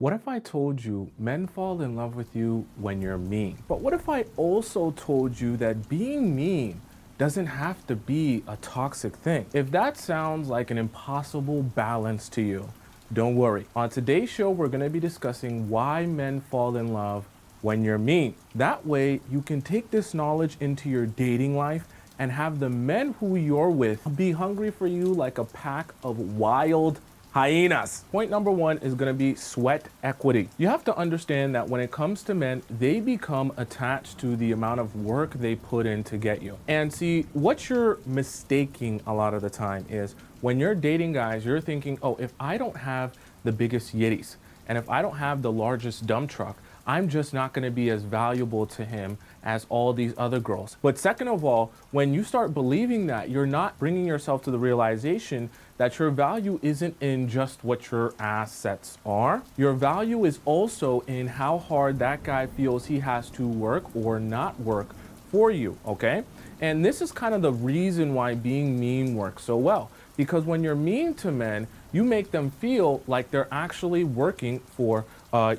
What if I told you men fall in love with you when you're mean? But what if I also told you that being mean doesn't have to be a toxic thing? If that sounds like an impossible balance to you, don't worry. On today's show, we're going to be discussing why men fall in love when you're mean. That way, you can take this knowledge into your dating life and have the men who you're with be hungry for you like a pack of wild hyenas. Point number one is going to be sweat equity. You have to understand that when it comes to men, they become attached to the amount of work they put in to get you. And see, what you're mistaking a lot of the time is when you're dating guys, you're thinking, oh, if I don't have the biggest yitties and if I don't have the largest dump truck, I'm just not going to be as valuable to him as all these other girls. But second of all, when you start believing that, you're not bringing yourself to the realization that your value isn't in just what your assets are. Your value is also in how hard that guy feels he has to work or not work for you, okay? And this is kind of the reason why being mean works so well. Because when you're mean to men, you make them feel like they're actually working for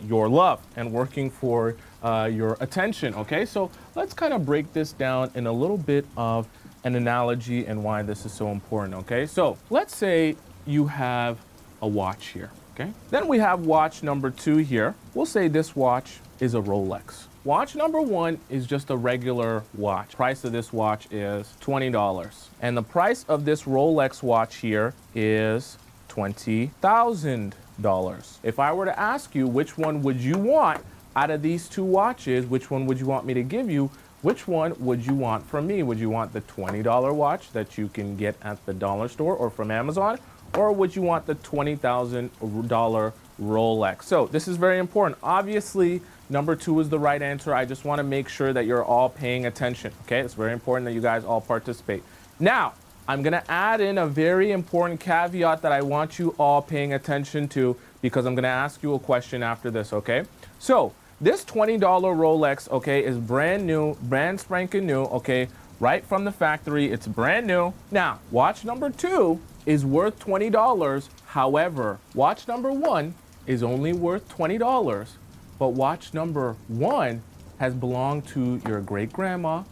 your love and working for your attention, okay? So let's kind of break this down in a little bit of an analogy and why this is so important, okay? So let's say you have a watch here, okay? Then we have watch number two here. We'll say this watch is a Rolex. Watch number one is just a regular watch. Price of this watch is $20. And the price of this Rolex watch here is $20,000. If I were to ask you which one would you want out of these two watches, which one would you want me to give you? Which one would you want from me? Would you want the $20 watch that you can get at the dollar store or from Amazon? Or would you want the $20,000 Rolex? So this is very important. Obviously, number two is the right answer. I just want to make sure that you're all paying attention. Okay, it's very important that you guys all participate. Now, I'm going to add in a very important caveat that I want you all paying attention to because I'm going to ask you a question after this, okay? So this $20 Rolex, okay, is brand new, brand spanking new, okay, right from the factory. It's brand new. Now, watch number two is worth $20. However, watch number one is only worth $20, but watch number one has belonged to your great grandma,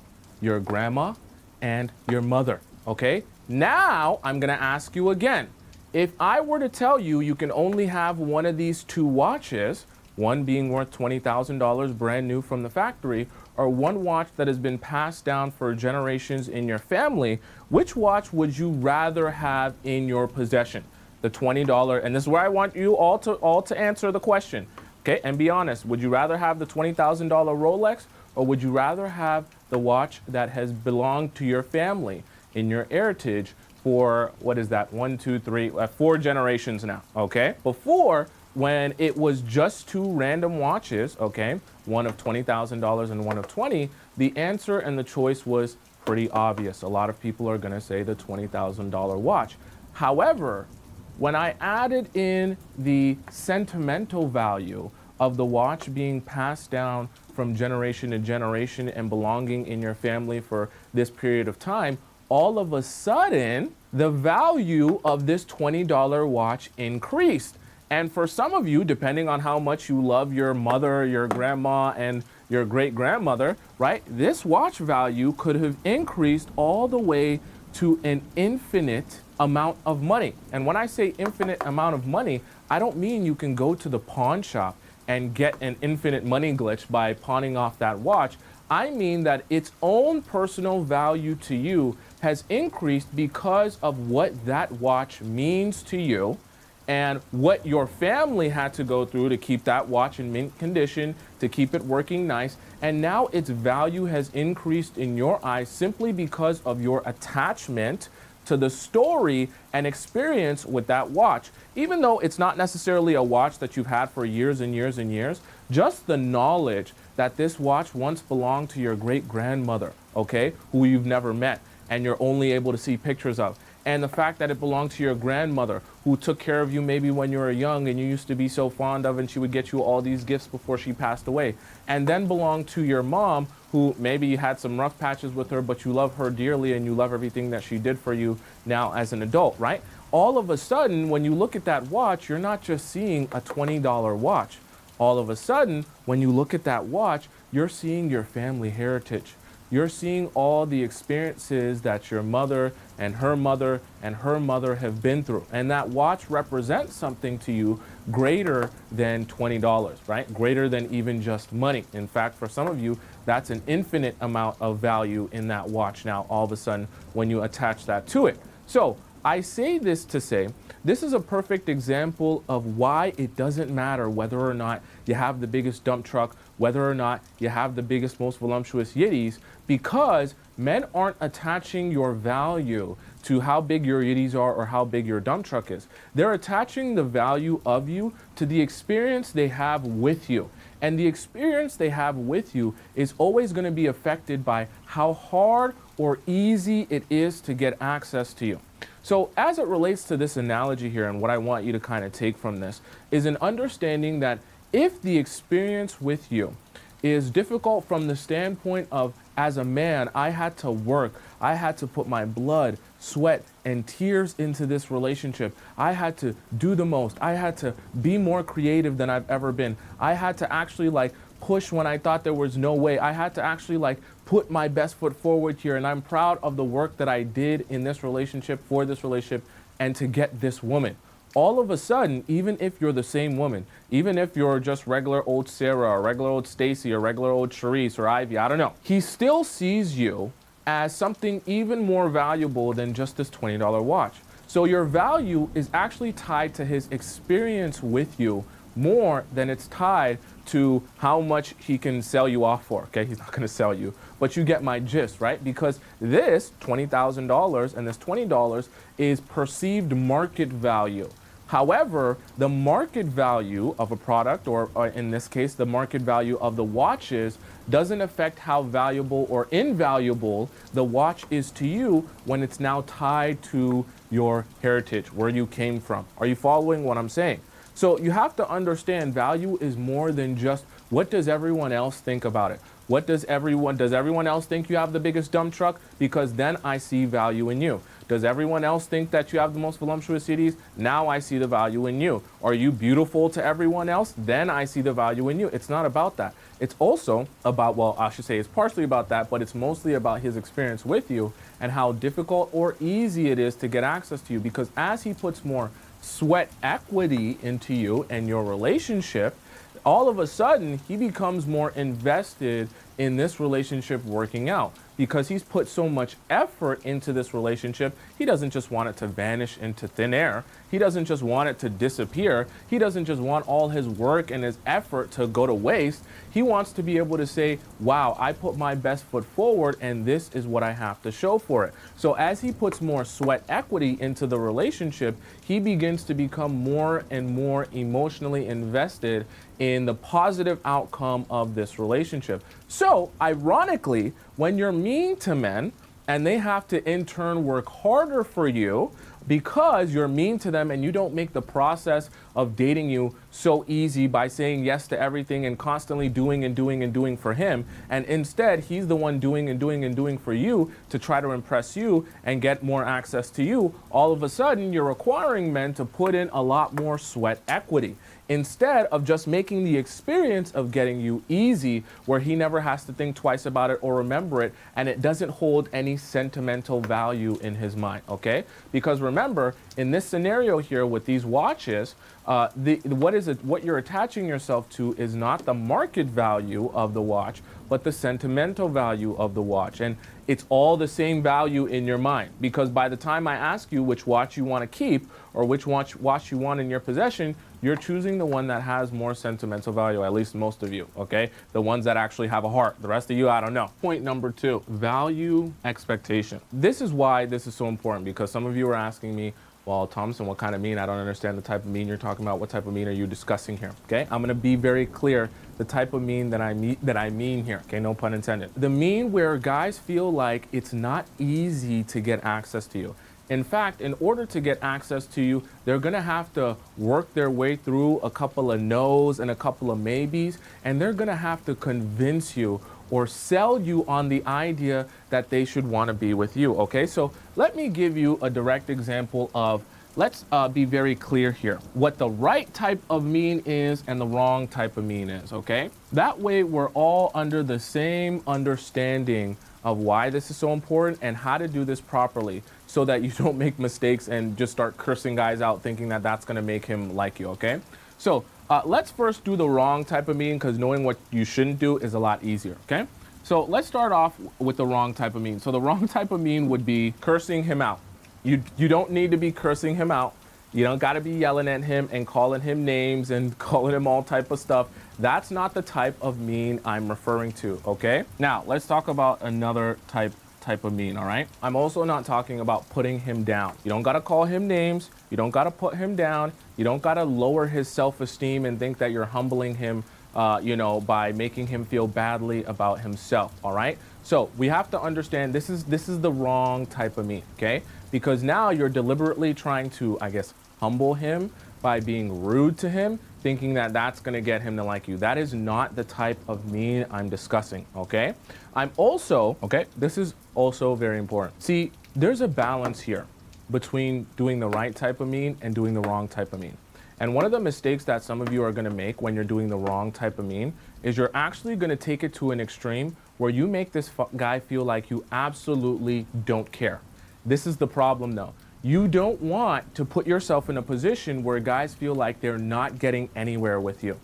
your grandma, and your mother. Okay, now I'm gonna ask you again. If I were to tell you you can only have one of these two watches, one being worth $20,000 brand new from the factory, or one watch that has been passed down for generations in your family, which watch would you rather have in your possession? The $20, and this is where I want you all to answer the question, okay? And be honest, would you rather have the $20,000 Rolex, or would you rather have the watch that has belonged to your family in your heritage for, what is that, 4 generations now, okay? Before, when it was just two random watches, okay, one of $20,000 and one of 20, the answer and the choice was pretty obvious. A lot of people are gonna say the $20,000 watch. However, when I added in the sentimental value of the watch being passed down from generation to generation and belonging in your family for this period of time, all of a sudden, the value of this $20 watch increased. And for some of you, depending on how much you love your mother, your grandma, and your great grandmother, right? This watch value could have increased all the way to an infinite amount of money. And when I say infinite amount of money, I don't mean you can go to the pawn shop and get an infinite money glitch by pawning off that watch. I mean that its own personal value to you has increased because of what that watch means to you and what your family had to go through to keep that watch in mint condition, to keep it working nice. And now its value has increased in your eyes simply because of your attachment to the story and experience with that watch. Even though it's not necessarily a watch that you've had for years and years and years, just the knowledge that this watch once belonged to your great grandmother, okay, who you've never met and you're only able to see pictures of. And the fact that it belonged to your grandmother who took care of you maybe when you were young and you used to be so fond of, and she would get you all these gifts before she passed away. And then belonged to your mom who maybe you had some rough patches with her, but you love her dearly and you love everything that she did for you now as an adult, right? all of a sudden, when you look at that watch, you're not just seeing a $20 watch. All of a sudden, when you look at that watch, you're seeing your family heritage. You're seeing all the experiences that your mother and her mother and her mother have been through. And that watch represents something to you greater than $20, right? Greater than even just money. In fact, for some of you, that's an infinite amount of value in that watch now, all of a sudden, when you attach that to it. So I say this to say, this is a perfect example of why it doesn't matter whether or not you have the biggest dump truck, whether or not you have the biggest, most voluptuous yiddies, because men aren't attaching your value to how big your yiddies are or how big your dump truck is. They're attaching the value of you to the experience they have with you. And the experience they have with you is always going to be affected by how hard or easy it is to get access to you. So as it relates to this analogy here, and what I want you to kind of take from this is an understanding that if the experience with you is difficult from the standpoint of, as a man, I had to work, I had to put my blood, sweat, and tears into this relationship. I had to do the most. I had to be more creative than I've ever been. I had to actually push when I thought there was no way. I had to actually put my best foot forward here, and I'm proud of the work that I did in this relationship, for this relationship, and to get this woman. All of a sudden, even if you're the same woman, even if you're just regular old Sarah or regular old Stacy or regular old Charisse or Ivy, I don't know, he still sees you as something even more valuable than just this $20 watch. So your value is actually tied to his experience with you more than it's tied to how much he can sell you off for. Okay, he's not going to sell you, but you get my gist, right? Because this $20,000 and this $20 is perceived market value. However, the market value of a product, or in this case, the market value of the watches, doesn't affect how valuable or invaluable the watch is to you when it's now tied to your heritage, where you came from. Are you following what I'm saying? So you have to understand value is more than just what does everyone else think about it? Does everyone else think you have the biggest dump truck? Because then I see value in you. Does everyone else think that you have the most voluptuous cities? Now I see the value in you. Are you beautiful to everyone else? Then I see the value in you. It's not about that. It's also about, well, I should say it's partially about that, but it's mostly about his experience with you and how difficult or easy it is to get access to you. Because as he puts more sweat equity into you and your relationship, all of a sudden he becomes more invested in this relationship working out, because he's put so much effort into this relationship. He doesn't just want it to vanish into thin air. He doesn't just want it to disappear. He doesn't just want all his work and his effort to go to waste. He wants to be able to say, wow, I put my best foot forward and this is what I have to show for it. So as he puts more sweat equity into the relationship, he begins to become more and more emotionally invested in the positive outcome of this relationship. So ironically, when you're mean to men and they have to in turn work harder for you because you're mean to them and you don't make the process of dating you so easy by saying yes to everything and constantly doing and doing and doing for him, and instead he's the one doing and doing and doing for you to try to impress you and get more access to you, all of a sudden you're requiring men to put in a lot more sweat equity, instead of just making the experience of getting you easy, where he never has to think twice about it or remember it, and it doesn't hold any sentimental value in his mind, okay? Because remember, in this scenario here with these watches, what you're attaching yourself to is not the market value of the watch, but the sentimental value of the watch. And it's all the same value in your mind, because by the time I ask you which watch you want to keep or which watch you want in your possession, you're choosing the one that has more sentimental value, at least most of you, okay? The ones that actually have a heart. The rest of you, I don't know. Point number 2, value expectation. This is why this is so important, because some of you are asking me, well, Tomisin, what kind of mean? I don't understand the type of mean you're talking about. What type of mean are you discussing here? Okay, I'm gonna be very clear the type of mean that I mean here. Okay, no pun intended. The mean where guys feel like it's not easy to get access to you. In fact, in order to get access to you, they're gonna have to work their way through a couple of no's and a couple of maybes, and they're gonna have to convince you or sell you on the idea that they should want to be with you, okay? So let me give you a direct example of let's be very clear here. What the right type of mean is and the wrong type of mean is, okay? That way we're all under the same understanding of why this is so important and how to do this properly so that you don't make mistakes and just start cursing guys out thinking that that's gonna make him like you, okay? So let's first do the wrong type of mean, because knowing what you shouldn't do is a lot easier, okay? So let's start off with the wrong type of mean. So the wrong type of mean would be cursing him out. You don't need to be cursing him out. You don't got to be yelling at him and calling him names and calling him all type of stuff. That's not the type of mean I'm referring to, okay? Now, let's talk about another type of mean, all right? I'm also not talking about putting him down. You don't got to call him names. You don't got to put him down. You don't got to lower his self-esteem and think that you're humbling him, by making him feel badly about himself, all right? So we have to understand this is the wrong type of mean, okay? Because now you're deliberately trying to, I guess, humble him by being rude to him, thinking that that's gonna get him to like you. That is not the type of mean I'm discussing, okay? This is also very important. See, there's a balance here between doing the right type of mean and doing the wrong type of mean. And one of the mistakes that some of you are gonna make when you're doing the wrong type of mean is you're actually gonna take it to an extreme where you make this guy feel like you absolutely don't care. This is the problem though. You don't want to put yourself in a position where guys feel like they're not getting anywhere with you.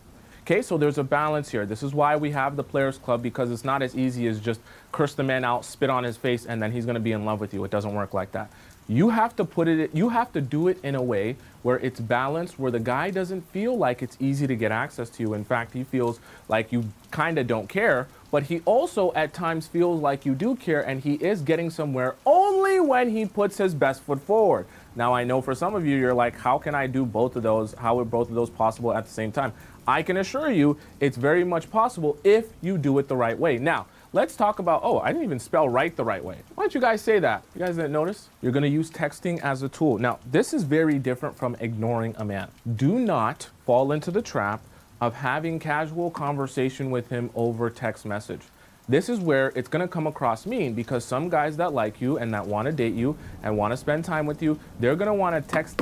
Okay, so there's a balance here. This is why we have the Players Club, because it's not as easy as just curse the man out, spit on his face, and then he's gonna be in love with you. It doesn't work like that. You have to do it in a way where it's balanced, where the guy doesn't feel like it's easy to get access to you. In fact, he feels like you kind of don't care, but he also at times feels like you do care, and he is getting somewhere only when he puts his best foot forward. Now, I know for some of you, you're like, how can I do both of those? How are both of those possible at the same time? I can assure you it's very much possible if you do it the right way. Now, let's talk about, I didn't even spell right the right way. Why don't you guys say that? You guys didn't notice? You're gonna use texting as a tool. Now, this is very different from ignoring a man. Do not fall into the trap of having casual conversation with him over text message. This is where it's gonna come across mean, because some guys that like you and that wanna date you and wanna spend time with you, they're gonna wanna text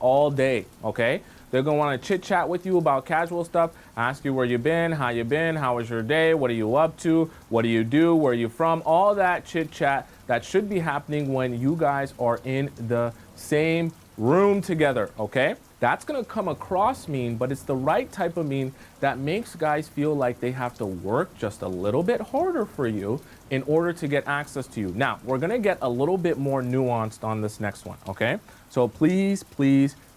all day, okay? They're gonna wanna chit chat with you about casual stuff, ask you where you been, how was your day, what are you up to, what do you do, where are you from, all that chit chat that should be happening when you guys are in the same room together, okay? That's gonna come across mean, but it's the right type of mean that makes guys feel like they have to work just a little bit harder for you in order to get access to you. Now, we're gonna get a little bit more nuanced on this next one, okay? So please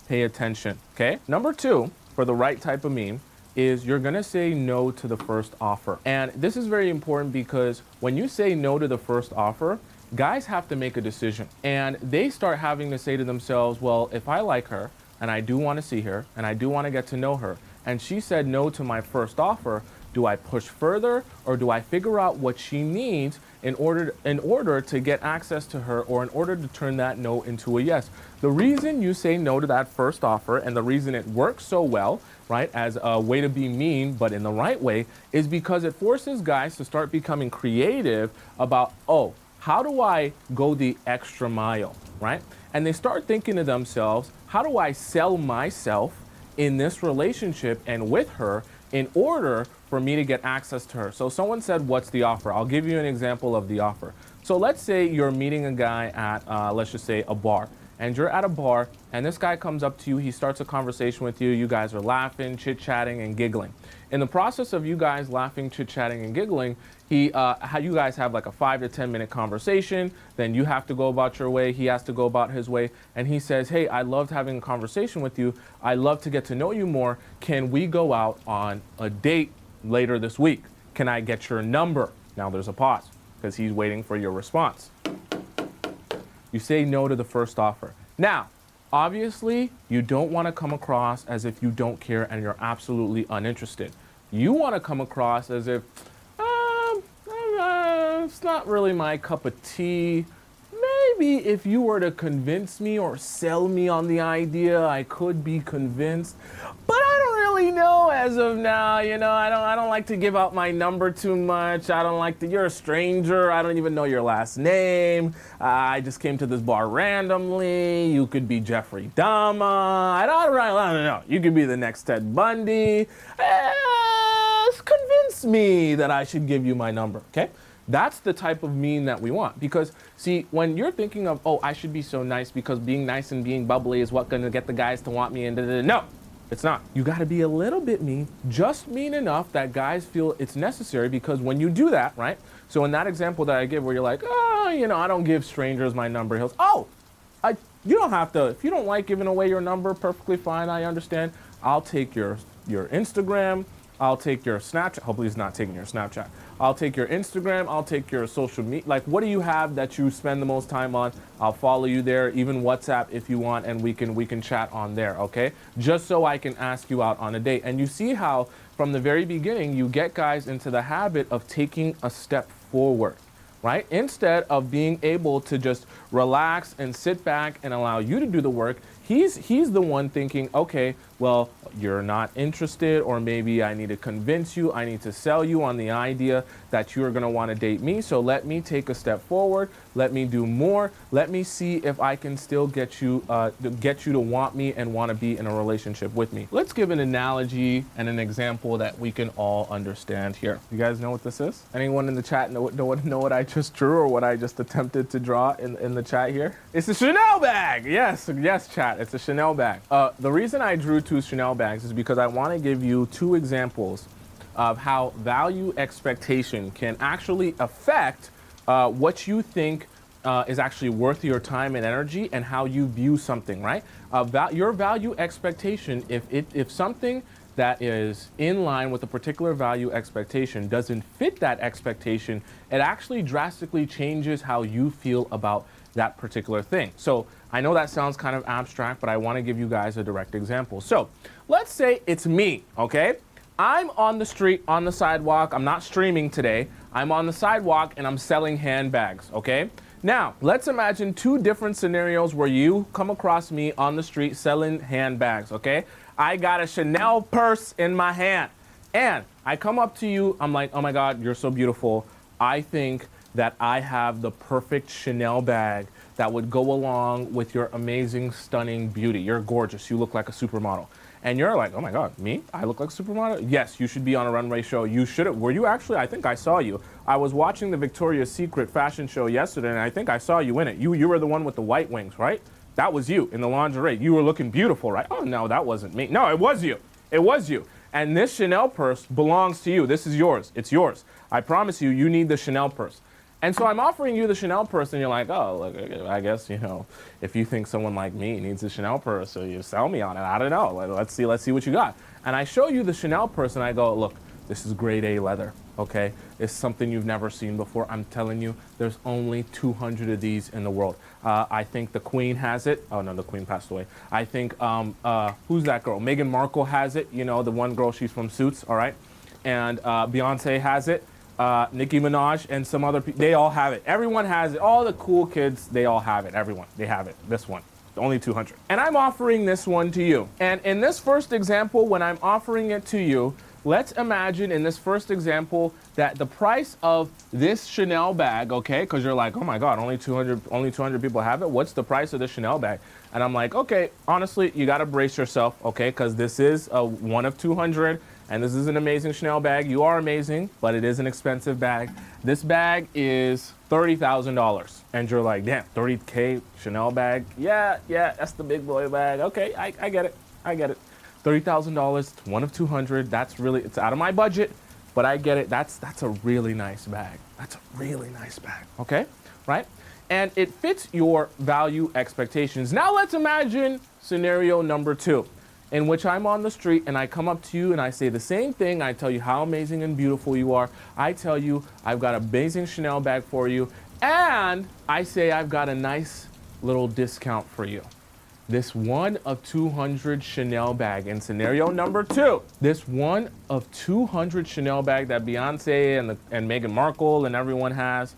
pay attention, okay? Number 2, for the right type of mean, is you're gonna say no to the first offer. And this is very important because when you say no to the first offer, guys have to make a decision. And they start having to say to themselves, well, if I like her, and I do want to see her, and I do want to get to know her, and she said no to my first offer, do I push further, or do I figure out what she needs in order to get access to her, or in order to turn that no into a yes? The reason you say no to that first offer, and the reason it works so well, right, as a way to be mean, but in the right way, is because it forces guys to start becoming creative about, how do I go the extra mile, right? And they start thinking to themselves, how do I sell myself in this relationship and with her in order for me to get access to her? So someone said, what's the offer? I'll give you an example of the offer. So let's say you're meeting a guy at, let's just say, a bar. And you're at a bar, and this guy comes up to you, he starts a conversation with you, you guys are laughing, chit-chatting, and giggling. In the process of you guys laughing, chit-chatting, and giggling, you guys have like a 5 to 10 minute conversation, then you have to go about your way, he has to go about his way, and he says, hey, I loved having a conversation with you, I love to get to know you more, can we go out on a date later this week? Can I get your number? Now there's a pause, because he's waiting for your response. You say no to the first offer. Now, obviously, you don't want to come across as if you don't care and you're absolutely uninterested. You want to come across as if, it's not really my cup of tea. Maybe if you were to convince me or sell me on the idea, I could be convinced, but I don't really know as of now, I don't like to give out my number too much. I don't like to, you're a stranger. I don't even know your last name. I just came to this bar randomly. You could be Jeffrey Dahmer. I don't know. You could be the next Ted Bundy. Convince me that I should give you my number, okay? That's the type of mean that we want. Because, see, when you're thinking of, oh, I should be so nice because being nice and being bubbly is what's going to get the guys to want me, and no, it's not. You got to be a little bit mean, just mean enough that guys feel it's necessary, because when you do that, right? So in that example that I give where you're like, oh, I don't give strangers my number. He goes, oh, you don't have to. If you don't like giving away your number, perfectly fine, I understand. I'll take your Instagram. I'll take your Snapchat. Hopefully he's not taking your Snapchat. I'll take your Instagram. I'll take your social media. Like, what do you have that you spend the most time on? I'll follow you there, even WhatsApp if you want, and we can chat on there, okay? Just so I can ask you out on a date. And you see how from the very beginning, you get guys into the habit of taking a step forward, right? Instead of being able to just relax and sit back and allow you to do the work, he's the one thinking, okay, well, you're not interested, or maybe I need to convince you, I need to sell you on the idea that you're gonna wanna date me, so let me take a step forward, let me do more, let me see if I can still get you to want me and wanna be in a relationship with me. Let's give an analogy and an example that we can all understand here. You guys know what this is? Anyone in the chat know what I just drew, or what I just attempted to draw in the chat here? It's a Chanel bag! Yes, chat, it's a Chanel bag. The reason I drew two Chanel bags is because I want to give you two examples of how value expectation can actually affect what you think is actually worth your time and energy, and how you view something, right? Your value expectation, if something that is in line with a particular value expectation doesn't fit that expectation, it actually drastically changes how you feel about that particular thing. So I know that sounds kind of abstract, but I want to give you guys a direct example. So let's say it's me, okay? I'm on the street, on the sidewalk. I'm not streaming today. I'm on the sidewalk and I'm selling handbags, okay? Now, let's imagine two different scenarios where you come across me on the street selling handbags, okay? I got a Chanel purse in my hand, and I come up to you. I'm like, oh my God, you're so beautiful. I think that I have the perfect Chanel bag that would go along with your amazing, stunning beauty. You're gorgeous. You look like a supermodel. And you're like, oh my God, me? I look like a supermodel? Yes, you should be on a runway show. You should have. Were you actually? I think I saw you. I was watching the Victoria's Secret fashion show yesterday, and I think I saw you in it. You were the one with the white wings, right? That was you in the lingerie. You were looking beautiful, right? Oh, no, that wasn't me. No, it was you. It was you. And this Chanel purse belongs to you. This is yours. It's yours. I promise you, you need the Chanel purse. And so I'm offering you the Chanel purse, and you're like, oh, look, I guess, if you think someone like me needs a Chanel purse, so you sell me on it. I don't know. Let's see what you got. And I show you the Chanel purse, and I go, look, this is grade A leather, okay? It's something you've never seen before. I'm telling you, there's only 200 of these in the world. I think the Queen has it. Oh, no, the Queen passed away. I think, who's that girl? Meghan Markle has it. The one girl, she's from Suits, all right? And Beyonce has it. Nicki Minaj and some other people, they all have it. Everyone has it. All the cool kids, they all have it. Everyone, they have it. This one, only 200. And I'm offering this one to you. And in this first example, when I'm offering it to you, let's imagine in this first example that the price of this Chanel bag, okay, because you're like, oh my God, only 200 people have it. What's the price of this Chanel bag? And I'm like, okay, honestly, you got to brace yourself, okay, because this is a one of 200. And this is an amazing Chanel bag. You are amazing, but it is an expensive bag. This bag is $30,000. And you're like, damn, 30K Chanel bag? Yeah, that's the big boy bag. Okay, I get it. $30,000, it's one of 200. It's out of my budget, but I get it. That's a really nice bag. That's a really nice bag, okay? Right? And it fits your value expectations. Now let's imagine scenario number 2. In which I'm on the street and I come up to you and I say the same thing. I tell you how amazing and beautiful you are. I tell you I've got an amazing Chanel bag for you. And I say I've got a nice little discount for you. This one of 200 Chanel bag in scenario number 2. This one of 200 Chanel bag that Beyonce and Meghan Markle and everyone has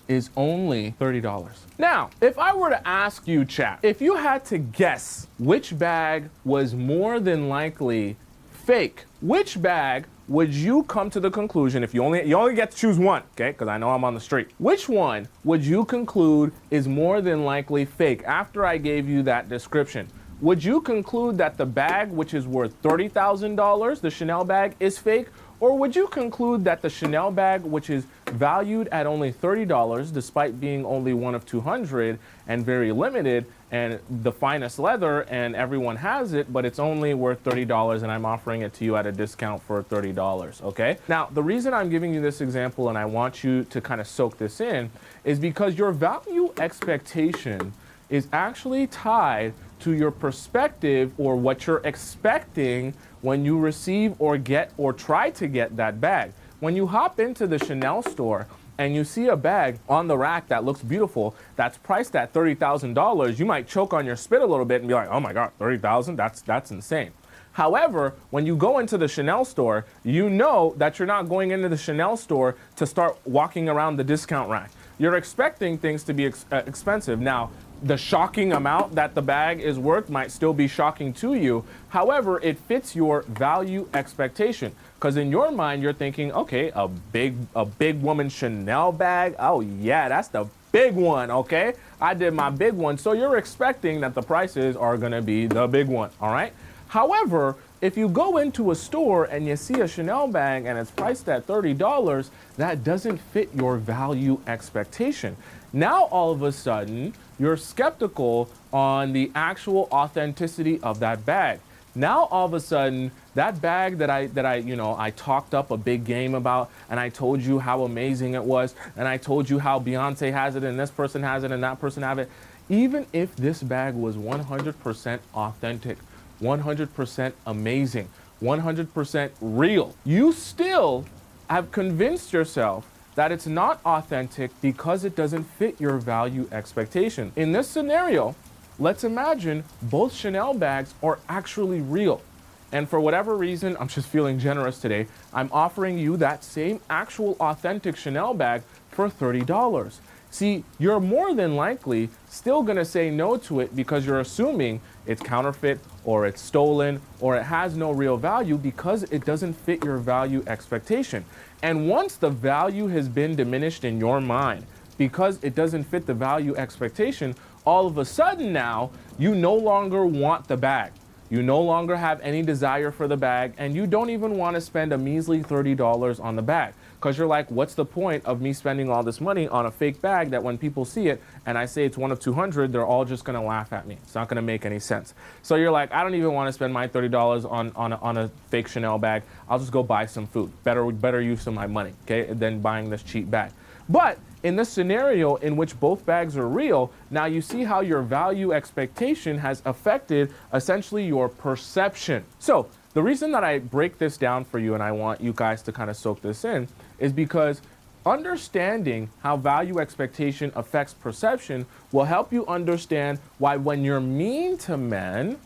is only $30. Now, if I were to ask you, chat, if you had to guess which bag was more than likely fake. Which bag would you come to the conclusion, if you only get to choose one, okay? Because I know I'm on the street. Which one would you conclude is more than likely fake after I gave you that description? Would you conclude that the bag, which is worth $30,000, the Chanel bag, is fake? Or would you conclude that the Chanel bag, which is valued at only $30, despite being only one of 200 and very limited and the finest leather and everyone has it, but it's only worth $30 and I'm offering it to you at a discount for $30, okay? Now, the reason I'm giving you this example and I want you to kind of soak this in is because your value expectation is actually tied to your perspective or what you're expecting when you receive or get or try to get that bag. When you hop into the Chanel store and you see a bag on the rack that looks beautiful, that's priced at $30,000, you might choke on your spit a little bit and be like, oh my God, 30,000? That's insane. However, when you go into the Chanel store, you know that you're not going into the Chanel store to start walking around the discount rack. You're expecting things to be expensive. Now, the shocking amount that the bag is worth might still be shocking to you. However, it fits your value expectation. Because in your mind, you're thinking, okay, a big woman Chanel bag. Oh yeah, that's the big one, okay? I did my big one. So you're expecting that the prices are gonna be the big one, all right? However, if you go into a store and you see a Chanel bag and it's priced at $30, that doesn't fit your value expectation. Now, all of a sudden, you're skeptical on the actual authenticity of that bag. Now, all of a sudden, that bag that I talked up a big game about, and I told you how amazing it was, and I told you how Beyonce has it, and this person has it, and that person has it, even if this bag was 100% authentic, 100% amazing, 100% real, you still have convinced yourself that it's not authentic because it doesn't fit your value expectation. In this scenario, let's imagine both Chanel bags are actually real. And for whatever reason, I'm just feeling generous today, I'm offering you that same actual authentic Chanel bag for $30. See, you're more than likely still gonna say no to it because you're assuming it's counterfeit or it's stolen or it has no real value because it doesn't fit your value expectation. And once the value has been diminished in your mind because it doesn't fit the value expectation, all of a sudden now, you no longer want the bag. You no longer have any desire for the bag, and you don't even want to spend a measly $30 on the bag. Because you're like, what's the point of me spending all this money on a fake bag that when people see it and I say it's one of 200, they're all just going to laugh at me. It's not going to make any sense. So you're like, I don't even want to spend my $30 on a fake Chanel bag. I'll just go buy some food. Better use of my money, okay, than buying this cheap bag. But in this scenario in which both bags are real, now you see how your value expectation has affected essentially your perception. So the reason that I break this down for you and I want you guys to kind of soak this in is because understanding how value expectation affects perception will help you understand why when you're mean to men,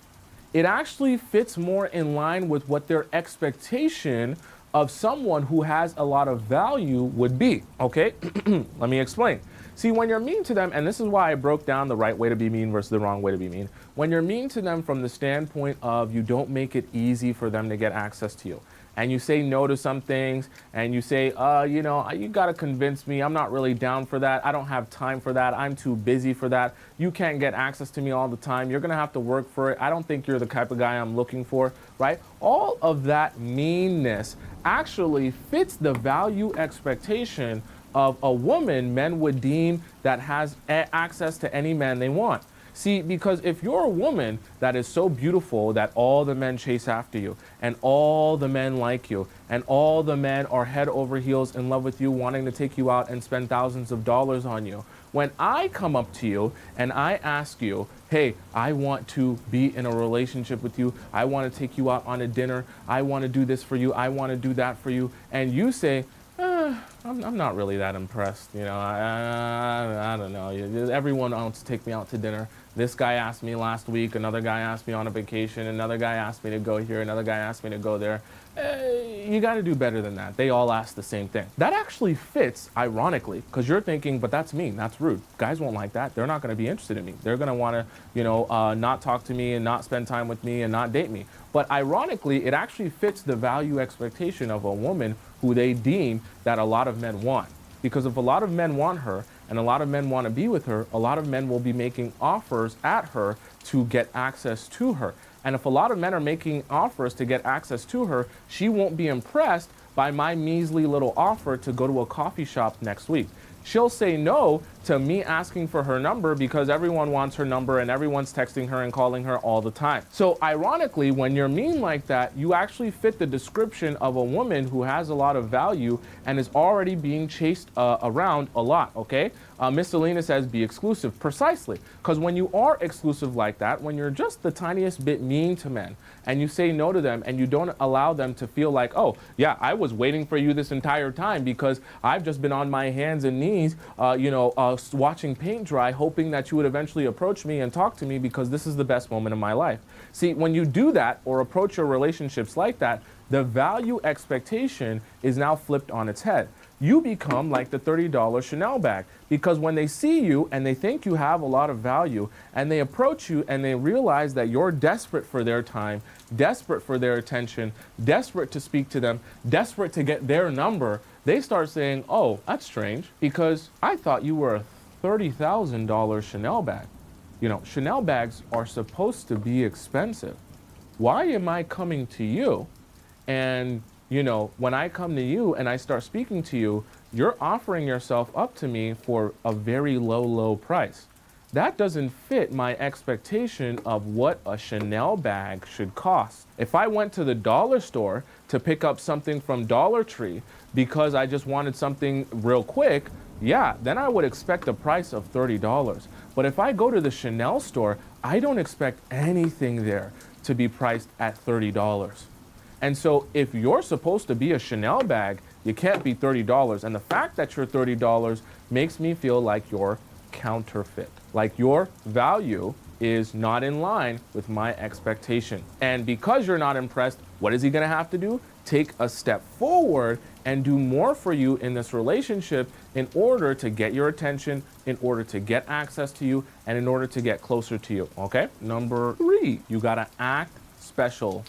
it actually fits more in line with what their expectation of someone who has a lot of value would be, okay? Let me explain. See, when you're mean to them, and this is why I broke down the right way to be mean versus the wrong way to be mean, when you're mean to them from the standpoint of you don't make it easy for them to get access to you, and you say no to some things, and you say, you gotta convince me, I'm not really down for that, I don't have time for that, I'm too busy for that, you can't get access to me all the time, you're gonna have to work for it, I don't think you're the type of guy I'm looking for, right? All of that meanness actually fits the value expectation of a woman men would deem that has access to any man they want. See, because if you're a woman that is so beautiful that all the men chase after you and all the men like you and all the men are head over heels in love with you, wanting to take you out and spend thousands of dollars on you, when I come up to you and I ask you, hey, I want to be in a relationship with you, I want to take you out on a dinner, I want to do this for you, I want to do that for you, and you say, I'm not really that impressed. You know, I don't know. Everyone wants to take me out to dinner. This guy asked me last week. Another guy asked me on a vacation. Another guy asked me to go here. Another guy asked me to go there. You got to do better than that. They all ask the same thing. That actually fits, ironically, because you're thinking, but that's mean. That's rude. Guys won't like that. They're not going to be interested in me. They're going to want to, not talk to me and not spend time with me and not date me. But ironically, it actually fits the value expectation of a woman who they deem that a lot of men want. Because if a lot of men want her and a lot of men want to be with her, a lot of men will be making offers at her to get access to her. And if a lot of men are making offers to get access to her, she won't be impressed by my measly little offer to go to a coffee shop next week. She'll say no to me asking for her number because everyone wants her number and everyone's texting her and calling her all the time. So ironically, when you're mean like that, you actually fit the description of a woman who has a lot of value and is already being chased around a lot, okay? Miss Selena says, be exclusive. Precisely. Because when you are exclusive like that, when you're just the tiniest bit mean to men and you say no to them and you don't allow them to feel like, oh, yeah, I was waiting for you this entire time because I've just been on my hands and knees, watching paint dry, hoping that you would eventually approach me and talk to me because this is the best moment of my life. See, when you do that or approach your relationships like that, the value expectation is now flipped on its head. You become like the $30 Chanel bag because when they see you and they think you have a lot of value and they approach you and they realize that you're desperate for their time, desperate for their attention, desperate to speak to them, desperate to get their number, they start saying, oh, that's strange because I thought you were a $30,000 Chanel bag. You know, Chanel bags are supposed to be expensive. Why am I coming to you? And when I come to you and I start speaking to you, you're offering yourself up to me for a very low price. That doesn't fit my expectation of what a Chanel bag should cost. If I went to the dollar store to pick up something from Dollar Tree because I just wanted something real quick, yeah, then I would expect a price of $30. But if I go to the Chanel store, I don't expect anything there to be priced at $30. And so if you're supposed to be a Chanel bag, you can't be $30. And the fact that you're $30 makes me feel like you're counterfeit. Like your value is not in line with my expectation. And because you're not impressed, what is he gonna have to do? Take a step forward and do more for you in this relationship in order to get your attention, in order to get access to you, and in order to get closer to you, okay? Number 3, you gotta act special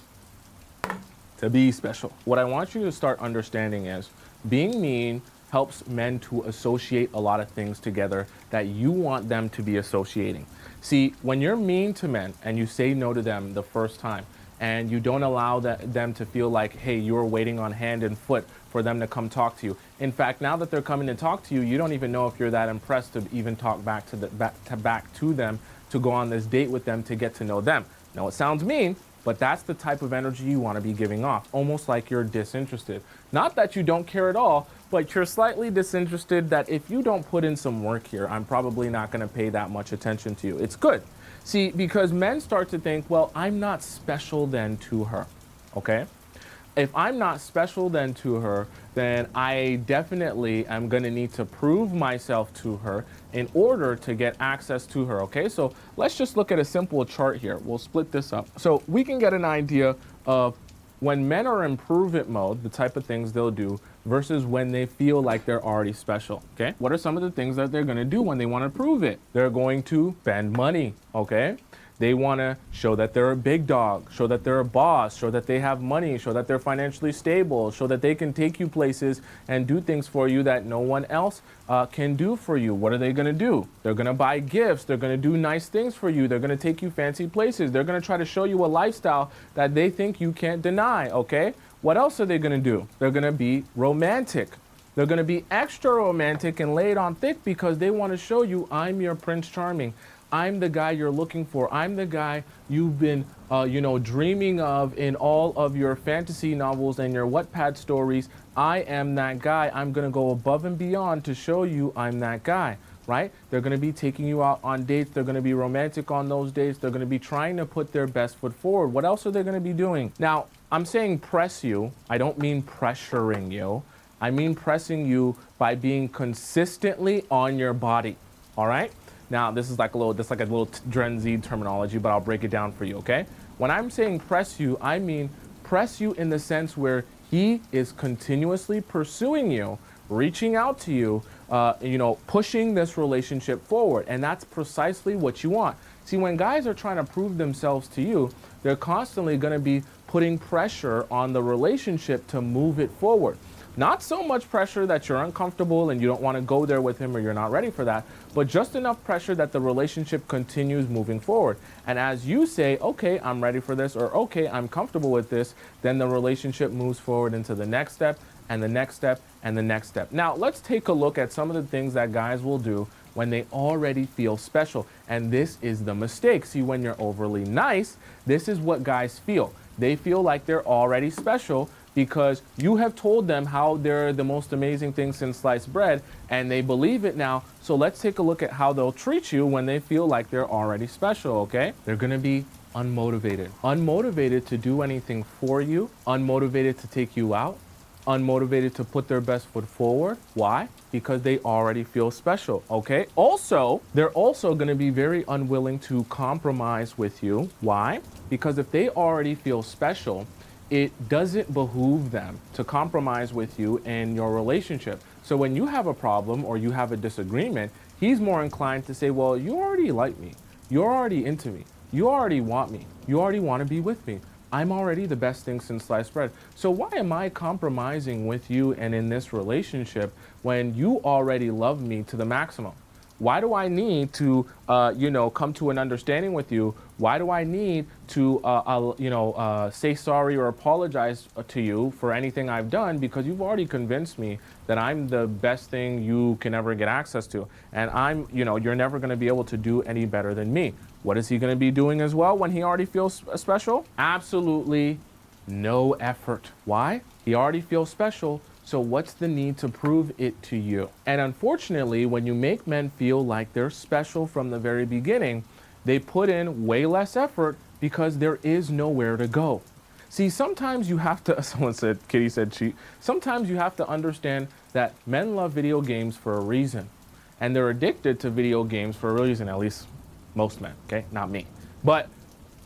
to be special. What I want you to start understanding is being mean helps men to associate a lot of things together that you want them to be associating. See, when you're mean to men and you say no to them the first time and you don't allow them to feel like, hey, you're waiting on hand and foot for them to come talk to you. In fact, now that they're coming to talk to you, you don't even know if you're that impressed to even talk back to them, to go on this date with them, to get to know them. Now, it sounds mean, but that's the type of energy you want to be giving off, almost like you're disinterested. Not that you don't care at all, but you're slightly disinterested that if you don't put in some work here, I'm probably not going to pay that much attention to you. It's good. See, because men start to think, well, I'm not special then to her, okay? If I'm not special then to her, then I definitely am going to need to prove myself to her in order to get access to her, okay? So let's just look at a simple chart here. We'll split this up. So we can get an idea of when men are in prove-it mode, the type of things they'll do versus when they feel like they're already special, okay? What are some of the things that they're going to do when they want to prove it? They're going to spend money, okay? They want to show that they're a big dog, show that they're a boss, show that they have money, show that they're financially stable, show that they can take you places and do things for you that no one else can do for you. What are they going to do? They're going to buy gifts. They're going to do nice things for you. They're going to take you fancy places. They're going to try to show you a lifestyle that they think you can't deny, okay? What else are they going to do? They're going to be romantic. They're going to be extra romantic and lay it on thick because they want to show you, I'm your Prince Charming. I'm the guy you're looking for. I'm the guy you've been, dreaming of in all of your fantasy novels and your Wattpad stories. I am that guy. I'm going to go above and beyond to show you I'm that guy, right? They're going to be taking you out on dates. They're going to be romantic on those dates. They're going to be trying to put their best foot forward. What else are they going to be doing? Now, I'm saying press you. I don't mean pressuring you. I mean pressing you by being consistently on your body, all right? Now, this is like a little Gen Z terminology, but I'll break it down for you, okay? When I'm saying press you, I mean press you in the sense where he is continuously pursuing you, reaching out to you, pushing this relationship forward. And that's precisely what you want. See, when guys are trying to prove themselves to you, they're constantly going to be putting pressure on the relationship to move it forward. Not so much pressure that you're uncomfortable and you don't want to go there with him or you're not ready for that, but just enough pressure that the relationship continues moving forward. And as you say, okay, I'm ready for this, or okay, I'm comfortable with this, then the relationship moves forward into the next step and the next step and the next step. Now, let's take a look at some of the things that guys will do when they already feel special. And this is the mistake. See, when you're overly nice, this is what guys feel. They feel like they're already special because you have told them how they're the most amazing thing since sliced bread, and they believe it now. So let's take a look at how they'll treat you when they feel like they're already special, okay? They're gonna be unmotivated. Unmotivated to do anything for you, unmotivated to take you out, unmotivated to put their best foot forward. Why? Because they already feel special, okay? Also, they're also gonna be very unwilling to compromise with you. Why? Because if they already feel special, it doesn't behoove them to compromise with you in your relationship. So when you have a problem or you have a disagreement, he's more inclined to say, well, you already like me. You're already into me. You already want me. You already want to be with me. I'm already the best thing since sliced bread. So why am I compromising with you and in this relationship when you already love me to the maximum? Why do I need to, come to an understanding with you? Why do I need to, say sorry or apologize to you for anything I've done? Because you've already convinced me that I'm the best thing you can ever get access to. And you're never going to be able to do any better than me. What is he going to be doing as well when he already feels special? Absolutely no effort. Why? He already feels special. So what's the need to prove it to you? And unfortunately, when you make men feel like they're special from the very beginning, they put in way less effort because there is nowhere to go. See, sometimes you have to, Kitty said cheat. Sometimes you have to understand that men love video games for a reason. And they're addicted to video games for a reason, at least most men, okay? Not me. But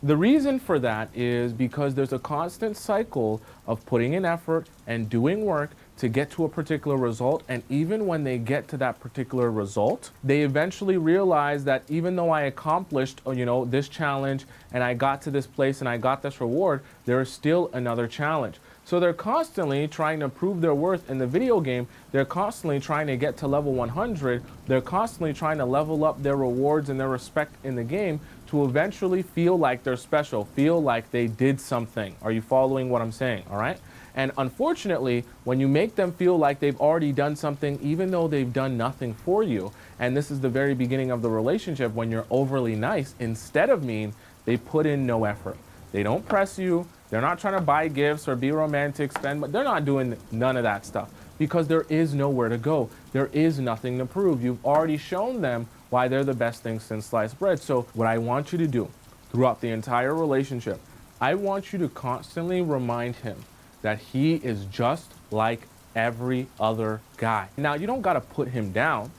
the reason for that is because there's a constant cycle of putting in effort and doing work to get to a particular result. And even when they get to that particular result, they eventually realize that even though I accomplished, this challenge and I got to this place and I got this reward, there is still another challenge. So they're constantly trying to prove their worth in the video game. They're constantly trying to get to level 100. They're constantly trying to level up their rewards and their respect in the game to eventually feel like they're special, feel like they did something. Are you following what I'm saying? All right. And unfortunately, when you make them feel like they've already done something, even though they've done nothing for you, and this is the very beginning of the relationship, when you're overly nice, instead of mean, they put in no effort. They don't press you. They're not trying to buy gifts or be romantic, but they're not doing none of that stuff because there is nowhere to go. There is nothing to prove. You've already shown them why they're the best thing since sliced bread. So what I want you to do throughout the entire relationship, I want you to constantly remind him that he is just like every other guy. Now, you don't got to put him down,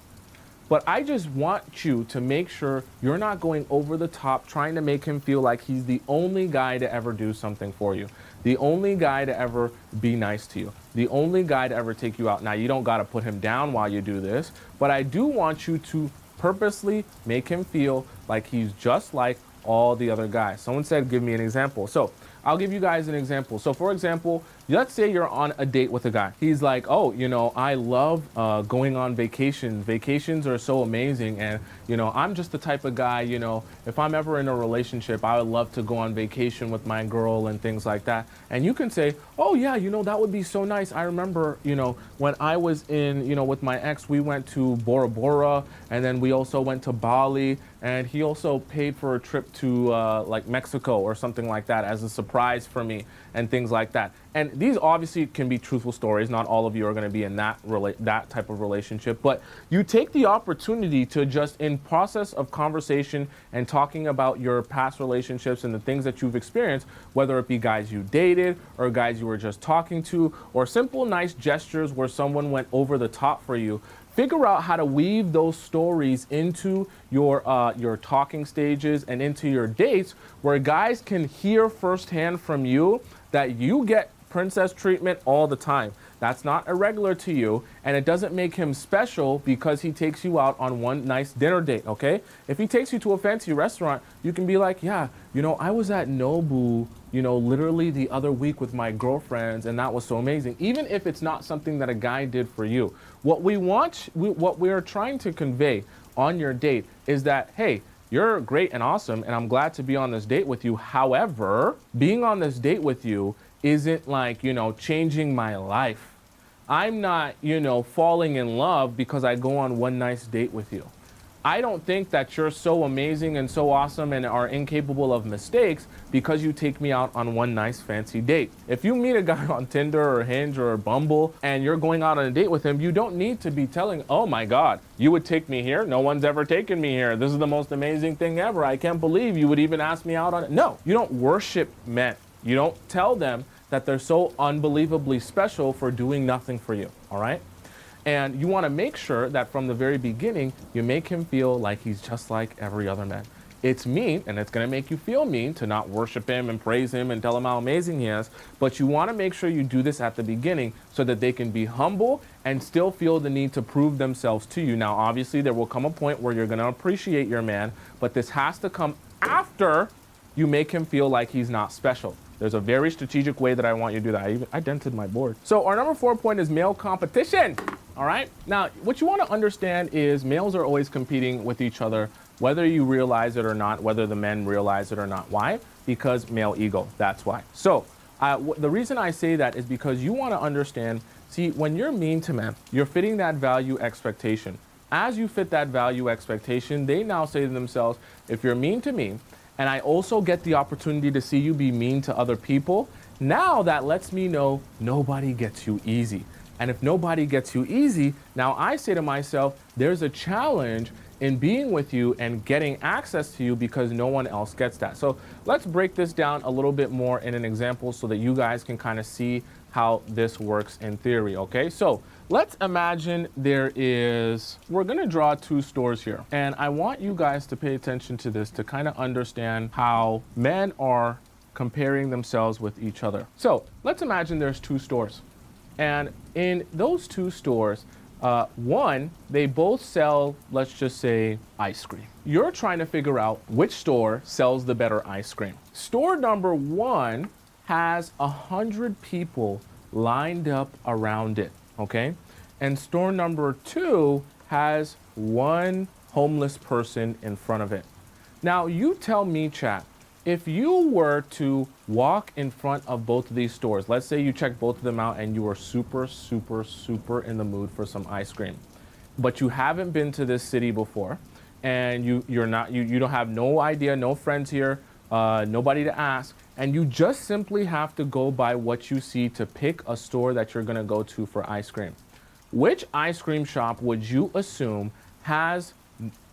but I just want you to make sure you're not going over the top trying to make him feel like he's the only guy to ever do something for you, the only guy to ever be nice to you, the only guy to ever take you out. Now, you don't got to put him down while you do this, but I do want you to purposely make him feel like he's just like all the other guys. Someone said, give me an example. So I'll give you guys an example. So for example, let's say you're on a date with a guy. He's like, oh, I love going on vacations. Vacations are so amazing. And, I'm just the type of guy, if I'm ever in a relationship, I would love to go on vacation with my girl and things like that. And you can say, oh yeah, that would be so nice. I remember, when I was in, with my ex, we went to Bora Bora, and then we also went to Bali, and he also paid for a trip to like Mexico or something like that as a surprise for me and things like that. And these obviously can be truthful stories. Not all of you are going to be in that type of relationship, but you take the opportunity to just in process of conversation and talking about your past relationships and the things that you've experienced, whether it be guys you dated or guys you were just talking to, or simple nice gestures where someone went over the top for you. Figure out how to weave those stories into your talking stages and into your dates, where guys can hear firsthand from you that you get princess treatment all the time. That's not irregular to you, and it doesn't make him special because he takes you out on one nice dinner date, okay? If he takes you to a fancy restaurant, you can be like, yeah, I was at Nobu, literally the other week with my girlfriends, and that was so amazing. Even if it's not something that a guy did for you. What we are trying to convey on your date is that, hey, you're great and awesome, and I'm glad to be on this date with you. However, being on this date with you isn't like, changing my life. I'm not, falling in love because I go on one nice date with you. I don't think that you're so amazing and so awesome and are incapable of mistakes because you take me out on one nice fancy date. If you meet a guy on Tinder or Hinge or Bumble and you're going out on a date with him, you don't need to be telling, oh my God, you would take me here? No one's ever taken me here. This is the most amazing thing ever. I can't believe you would even ask me out on it. No, you don't worship men. You don't tell them that they're so unbelievably special for doing nothing for you, all right? And you want to make sure that from the very beginning, you make him feel like he's just like every other man. It's mean, and it's going to make you feel mean to not worship him and praise him and tell him how amazing he is. But you want to make sure you do this at the beginning so that they can be humble and still feel the need to prove themselves to you. Now, obviously, there will come a point where you're going to appreciate your man, but this has to come after you make him feel like he's not special. There's a very strategic way that I want you to do that. I dented my board. So our number 4 point is male competition. All right. Now, what you want to understand is males are always competing with each other, whether you realize it or not, whether the men realize it or not. Why? Because male ego. That's why. So the reason I say that is because you want to understand, see, when you're mean to men, you're fitting that value expectation. As you fit that value expectation, they now say to themselves, if you're mean to me, and I also get the opportunity to see you be mean to other people, now that lets me know nobody gets you easy. And if nobody gets you easy, now I say to myself, there's a challenge in being with you and getting access to you because no one else gets that. So let's break this down a little bit more in an example so that you guys can kind of see how this works in theory, okay? So let's imagine we're gonna draw 2 stores here. And I want you guys to pay attention to this to kind of understand how men are comparing themselves with each other. So let's imagine there's 2 stores. And in those 2 stores, one, they both sell, let's just say, ice cream. You're trying to figure out which store sells the better ice cream. Store number 1 has 100 people lined up around it, okay? And store number 2 has 1 homeless person in front of it. Now, you tell me, chat, if you were to walk in front of both of these stores, let's say you check both of them out and you are super, super, super in the mood for some ice cream, but you haven't been to this city before, and you don't have no idea, no friends here, nobody to ask, and you just simply have to go by what you see to pick a store that you're gonna go to for ice cream. Which ice cream shop would you assume has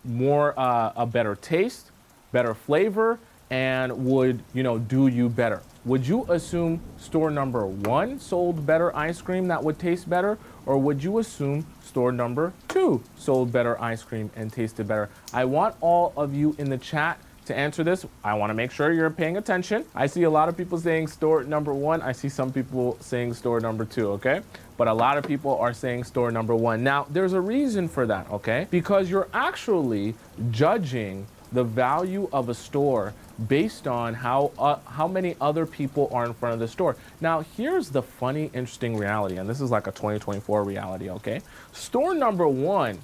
more, a better taste, better flavor, and would, do you better? Would you assume store number 1 sold better ice cream that would taste better? Or would you assume store number 2 sold better ice cream and tasted better? I want all of you in the chat to answer this. I want to make sure you're paying attention. I see a lot of people saying store number 1. I see some people saying store number 2, okay? But a lot of people are saying store number 1. Now, there's a reason for that, okay? Because you're actually judging the value of a store based on how many other people are in front of the store. Now, here's the funny, interesting reality, and this is like a 2024 reality, okay? Store number one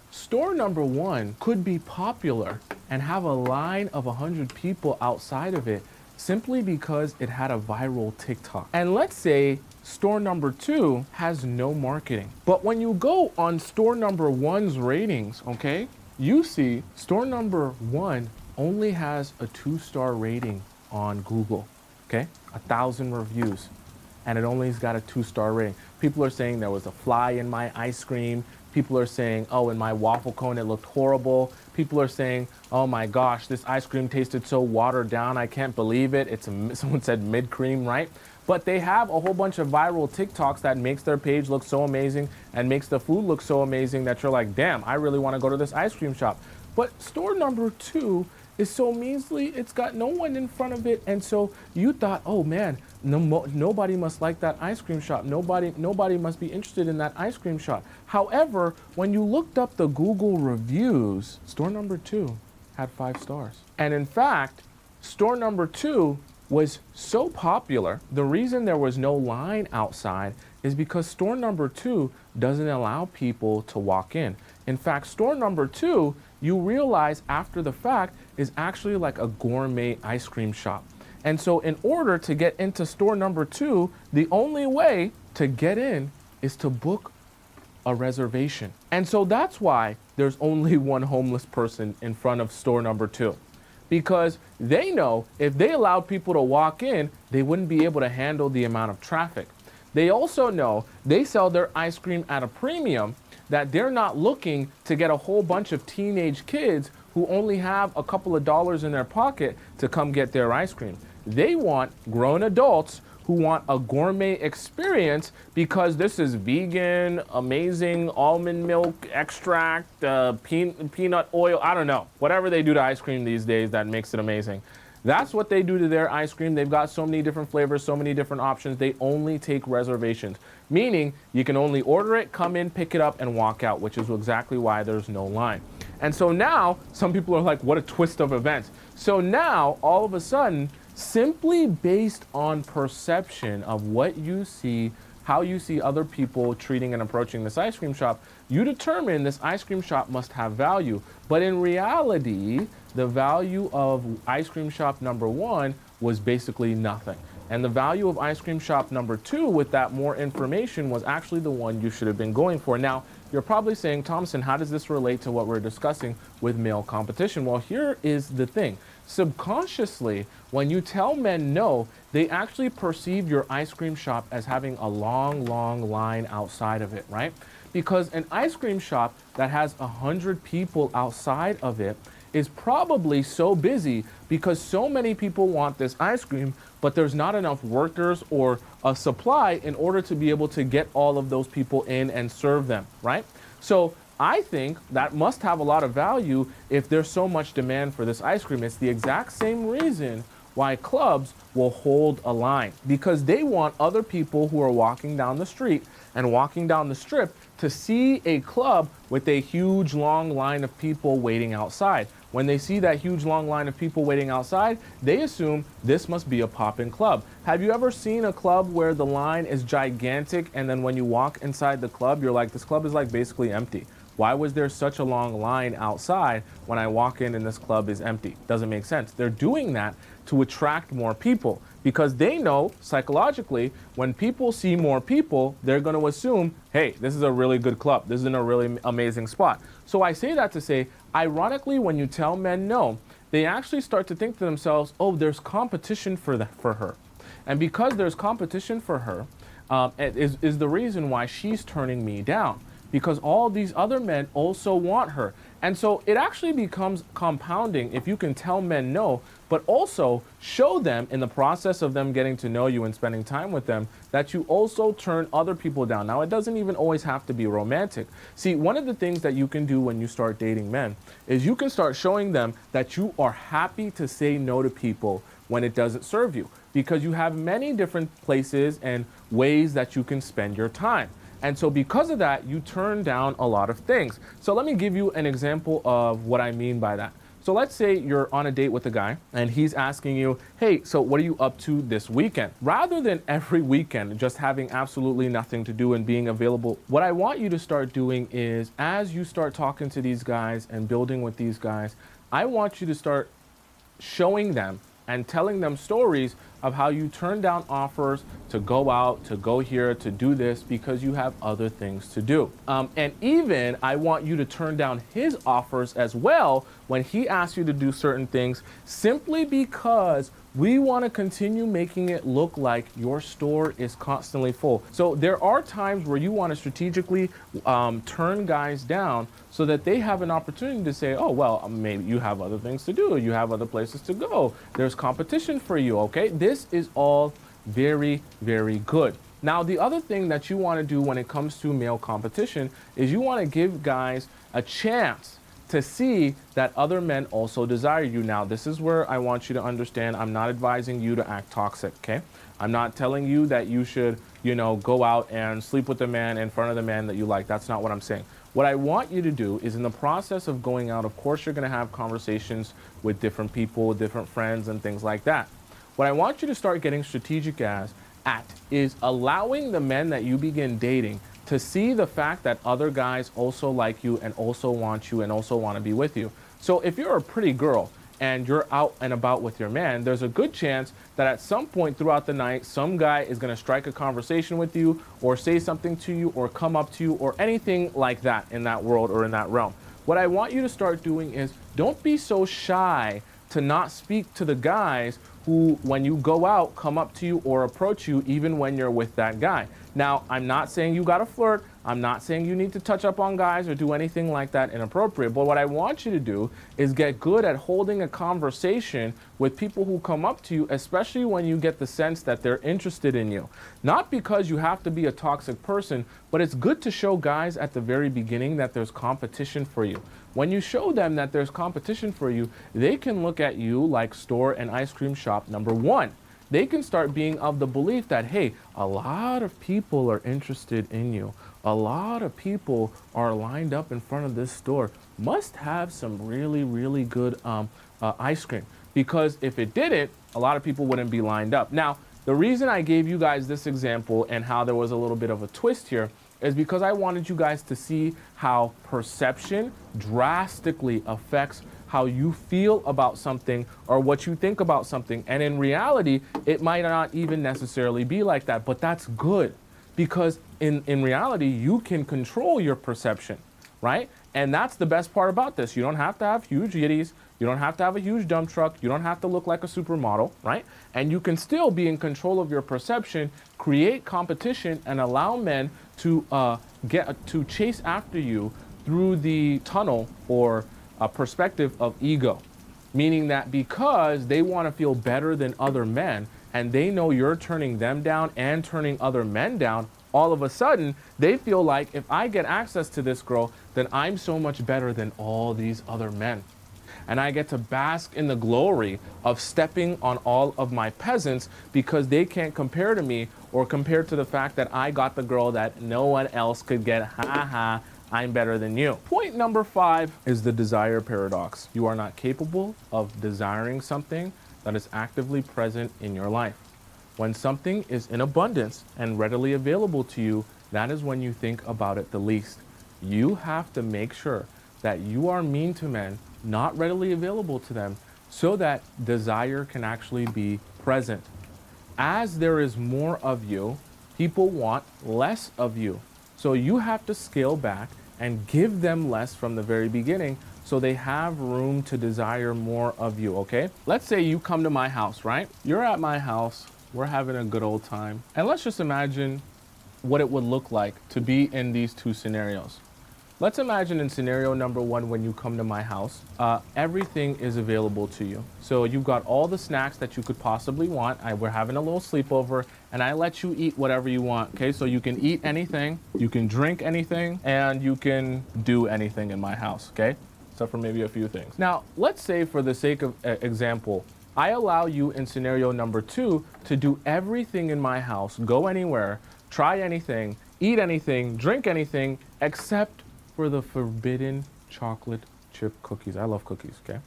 could be popular and have a line of 100 people outside of it simply because it had a viral TikTok. And let's say store number 2 has no marketing. But when you go on store number 1's ratings, okay, you see store number 1 only has a 2-star rating on Google, okay? 1,000 reviews. and it only's got a 2-star rating. People are saying there was a fly in my ice cream. People are saying, oh, in my waffle cone, it looked horrible. People are saying, oh my gosh, this ice cream tasted so watered down. I can't believe it. Someone said mid-cream, right? But they have a whole bunch of viral TikToks that makes their page look so amazing and makes the food look so amazing that you're like, damn, I really want to go to this ice cream shop. But store number 2 is so measly, it's got no one in front of it. And so you thought, oh man, nobody must like that ice cream shop. Nobody must be interested in that ice cream shop. However, when you looked up the Google reviews, store number 2 had 5 stars. And in fact, store number 2 was so popular. The reason there was no line outside is because store number 2 doesn't allow people to walk in. In fact, store number 2, you realize after the fact, is actually like a gourmet ice cream shop. And so in order to get into store number 2, the only way to get in is to book a reservation. And so that's why there's only one homeless person in front of store number 2. Because they know if they allowed people to walk in, they wouldn't be able to handle the amount of traffic. They also know they sell their ice cream at a premium, that they're not looking to get a whole bunch of teenage kids who only have a couple of dollars in their pocket to come get their ice cream. They want grown adults who want a gourmet experience because this is vegan, amazing almond milk extract, peanut oil, I don't know, whatever they do to ice cream these days that makes it amazing. That's what they do to their ice cream. They've got so many different flavors, so many different options. They only take reservations, meaning you can only order it, come in, pick it up, and walk out, which is exactly why there's no line. And so now some people are like, what a twist of events. So now all of a sudden, simply based on perception of what you see, how you see other people treating and approaching this ice cream shop, you determine this ice cream shop must have value. But in reality, the value of ice cream shop number 1 was basically nothing. And the value of ice cream shop number 2 with that more information was actually the one you should have been going for. Now, you're probably saying, Tomisin, how does this relate to what we're discussing with male competition? Well, here is the thing. Subconsciously, when you tell men no, they actually perceive your ice cream shop as having a long, long line outside of it, right? Because an ice cream shop that has 100 people outside of it is probably so busy because so many people want this ice cream, but there's not enough workers or a supply in order to be able to get all of those people in and serve them, right? So I think that must have a lot of value if there's so much demand for this ice cream. It's the exact same reason why clubs will hold a line, because they want other people who are walking down the street and walking down the strip to see a club with a huge long line of people waiting outside. When they see that huge long line of people waiting outside, they assume this must be a poppin' club. Have you ever seen a club where the line is gigantic and then when you walk inside the club, you're like, this club is like basically empty? Why was there such a long line outside when I walk in and this club is empty? Doesn't make sense. They're doing that to attract more people because they know psychologically when people see more people, they're going to assume, hey, this is a really good club. This is in a really amazing spot. So I say that to say, ironically, when you tell men no, they actually start to think to themselves, oh, there's competition for her. And because there's competition for her, is the reason why she's turning me down. Because all these other men also want her. And so it actually becomes compounding if you can tell men no, but also show them in the process of them getting to know you and spending time with them that you also turn other people down. Now, it doesn't even always have to be romantic. See, one of the things that you can do when you start dating men is you can start showing them that you are happy to say no to people when it doesn't serve you, because you have many different places and ways that you can spend your time. And so because of that, you turn down a lot of things. So let me give you an example of what I mean by that. So let's say you're on a date with a guy and he's asking you, hey, so what are you up to this weekend? Rather than every weekend just having absolutely nothing to do and being available, what I want you to start doing is as you start talking to these guys and building with these guys, I want you to start showing them and telling them stories of how you turn down offers to go out, to go here, to do this because you have other things to do. And even I want you to turn down his offers as well when he asks you to do certain things, simply because We want to continue making it look like your store is constantly full. So there are times where you want to strategically turn guys down so that they have an opportunity to say, oh, well, maybe you have other things to do. You have other places to go. There's competition for you, okay? This is all very, very good. Now, the other thing that you want to do when it comes to male competition is you want to give guys a chance to see that other men also desire you. Now, this is where I want you to understand, I'm not advising you to act toxic, okay? I'm not telling you that you should, go out and sleep with the man in front of the man that you like. That's not what I'm saying. What I want you to do is, in the process of going out, of course, you're going to have conversations with different people, different friends, and things like that. What I want you to start getting strategic at is allowing the men that you begin dating to see the fact that other guys also like you and also want you and also want to be with you. So if you're a pretty girl and you're out and about with your man, there's a good chance that at some point throughout the night, some guy is going to strike a conversation with you or say something to you or come up to you or anything like that in that world or in that realm. What I want you to start doing is, don't be so shy to not speak to the guys who, when you go out, come up to you or approach you even when you're with that guy. Now, I'm not saying you gotta flirt. I'm not saying you need to touch up on guys or do anything like that inappropriate. But what I want you to do is get good at holding a conversation with people who come up to you, especially when you get the sense that they're interested in you. Not because you have to be a toxic person, but it's good to show guys at the very beginning that there's competition for you. When you show them that there's competition for you, they can look at you like store and ice cream shop number one. They can start being of the belief that, hey, a lot of people are interested in you. A lot of people are lined up in front of this store. Must have some really, really good ice cream. Because if it didn't, a lot of people wouldn't be lined up. Now, the reason I gave you guys this example and how there was a little bit of a twist here is because I wanted you guys to see how perception drastically affects how you feel about something or what you think about something. And in reality, it might not even necessarily be like that, but that's good because in reality, you can control your perception, right? And that's the best part about this. You don't have to have huge yitties. You don't have to have a huge dump truck. You don't have to look like a supermodel, right? And you can still be in control of your perception, create competition, and allow men to chase after you through the tunnel or a perspective of ego, meaning that because they want to feel better than other men and they know you're turning them down and turning other men down, all of a sudden they feel like if I get access to this girl, then I'm so much better than all these other men. And I get to bask in the glory of stepping on all of my peasants because they can't compare to me or compare to the fact that I got the girl that no one else could get. Ha ha. I'm better than you. Point number 5 is the desire paradox. You are not capable of desiring something that is actively present in your life. When something is in abundance and readily available to you, that is when you think about it the least. You have to make sure that you are mean to men, not readily available to them, so that desire can actually be present. As there is more of you, people want less of you. So you have to scale back and give them less from the very beginning so they have room to desire more of you, okay? Let's say you come to my house, right? You're at my house, we're having a good old time. And let's just imagine what it would look like to be in these two scenarios. Let's imagine in scenario number 1, when you come to my house, everything is available to you. So you've got all the snacks that you could possibly want. We're having a little sleepover and I let you eat whatever you want. Okay, so you can eat anything, you can drink anything, and you can do anything in my house, okay? Except for maybe a few things. Now, let's say for the sake of example, I allow you in scenario number 2 to do everything in my house, go anywhere, try anything, eat anything, drink anything, except for the forbidden chocolate chip cookies. I love cookies, okay?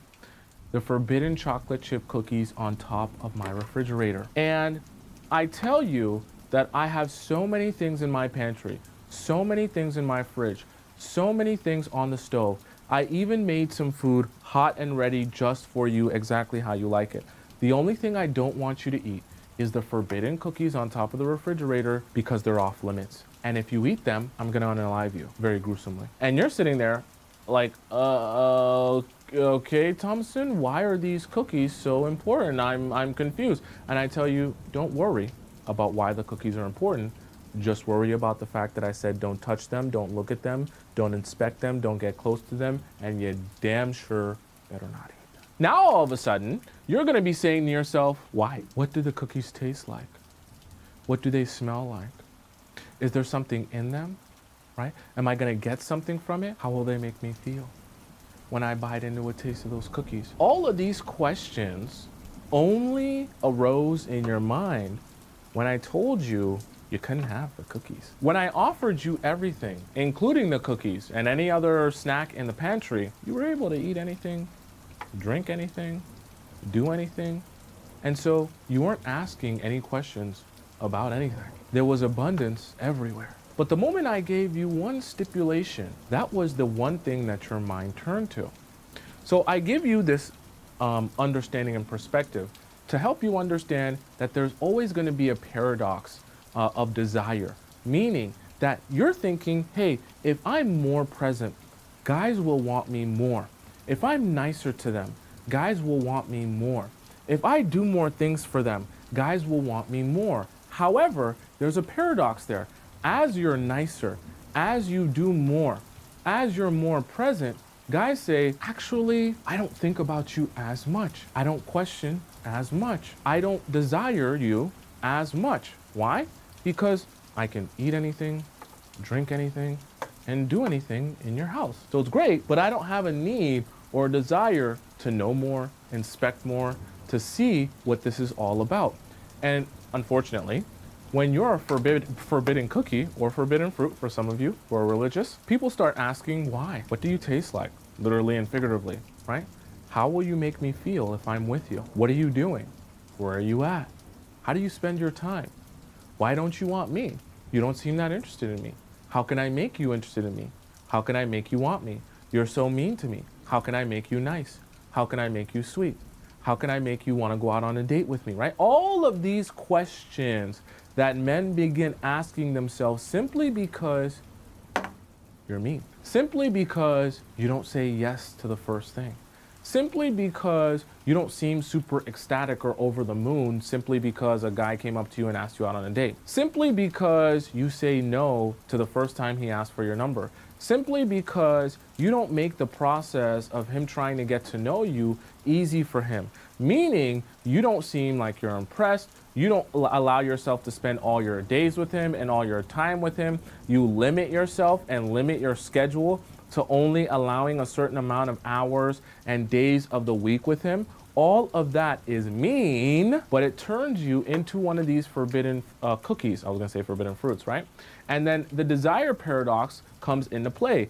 The forbidden chocolate chip cookies on top of my refrigerator. And I tell you that I have so many things in my pantry, so many things in my fridge, so many things on the stove. I even made some food hot and ready just for you, exactly how you like it. The only thing I don't want you to eat is the forbidden cookies on top of the refrigerator because they're off limits. And if you eat them, I'm gonna unalive you very gruesomely. And you're sitting there like, Okay, Tomisin, why are these cookies so important? I'm confused. And I tell you, don't worry about why the cookies are important. Just worry about the fact that I said don't touch them, don't look at them, don't inspect them, don't get close to them, and you damn sure better not eat them. Now all of a sudden, you're gonna be saying to yourself, why? What do the cookies taste like? What do they smell like? Is there something in them, right? Am I gonna get something from it? How will they make me feel when I bite into a taste of those cookies? All of these questions only arose in your mind when I told you you couldn't have the cookies. When I offered you everything, including the cookies and any other snack in the pantry, you were able to eat anything, drink anything, do anything. And so you weren't asking any questions about anything. There was abundance everywhere. But the moment I gave you one stipulation, that was the one thing that your mind turned to. So I give you this understanding and perspective to help you understand that there's always going to be a paradox of desire, meaning that you're thinking, hey, if I'm more present, guys will want me more. If I'm nicer to them, guys will want me more. If I do more things for them, guys will want me more. However, there's a paradox there. As you're nicer, as you do more, as you're more present, guys say, actually, I don't think about you as much. I don't question as much. I don't desire you as much. Why? Because I can eat anything, drink anything, and do anything in your house. So it's great, but I don't have a need or a desire to know more, inspect more, to see what this is all about. And unfortunately, when you're a forbidden cookie or forbidden fruit for some of you who are religious, people start asking why. What do you taste like? Literally and figuratively, right? How will you make me feel if I'm with you? What are you doing? Where are you at? How do you spend your time? Why don't you want me? You don't seem that interested in me. How can I make you interested in me? How can I make you want me? You're so mean to me. How can I make you nice? How can I make you sweet? How can I make you want to go out on a date with me, right? All of these questions that men begin asking themselves simply because you're mean. Simply because you don't say yes to the first thing. Simply because you don't seem super ecstatic or over the moon simply because a guy came up to you and asked you out on a date. Simply because you say no to the first time he asked for your number. Simply because you don't make the process of him trying to get to know you easy for him. Meaning you don't seem like you're impressed. You don't allow yourself to spend all your days with him and all your time with him. You limit yourself and limit your schedule to only allowing a certain amount of hours and days of the week with him. All of that is mean, but it turns you into one of these forbidden cookies. I was gonna say forbidden fruits, right? And then the desire paradox comes into play.